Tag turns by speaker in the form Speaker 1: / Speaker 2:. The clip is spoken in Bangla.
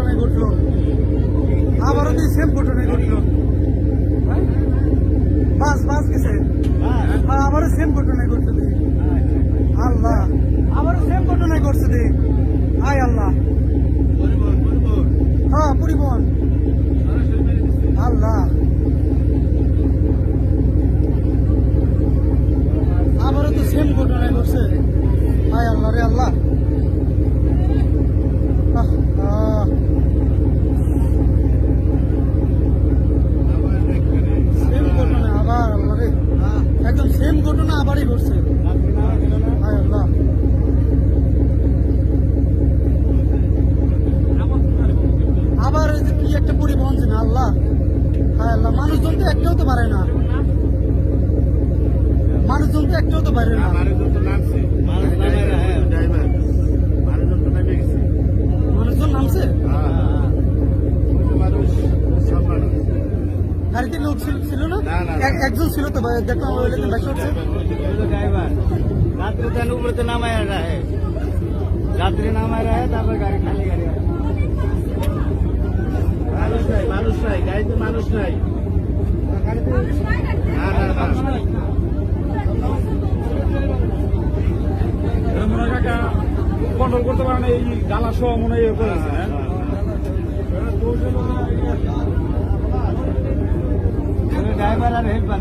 Speaker 1: ঘটনায় ঘটলো, আবারও তো সেম ঘটনায় ঘটলো। বাস গেছে, আবারও সেম ঘটনায় ঘটছে দি আল্লাহ, আবারও সেম ঘটনায় ঘটছে দি আয় আল্লাহ। হ্যাঁ পরিবহন আল্লাহ, আবারও তো সেম ঘটনায় ঘটছে আয় আল্লাহ রে আল্লাহ। সেম ঘটনা আবার আল্লাহ রে, একদম সেম ঘটনা আবারই ঘটছে আয় আল্লাহ। আবার কি একটা পরিবহন ছিল আল্লাহ, হায় আল্লাহ। মানুষজন তো একটাও তো পারে না, মানুষজন তো একটাও তো পারে না। মানুষজন নামছে, গাড়িতে লোক ছিল না, একজন ছিল তো দেখলাম বাইকে উঠছে।
Speaker 2: रात्रि तन ऊपर तो नाम आया रहा है, रात्रि नाम आ रहा है, तब गाड़ी खाली गाड़ी मानुष नहीं गाड़ी तो मानुष नहीं কন্ট্রোল করতে পারে না, এই গালা সহ মনে হয় করেছে। ড্রাইভার আর হেল্পার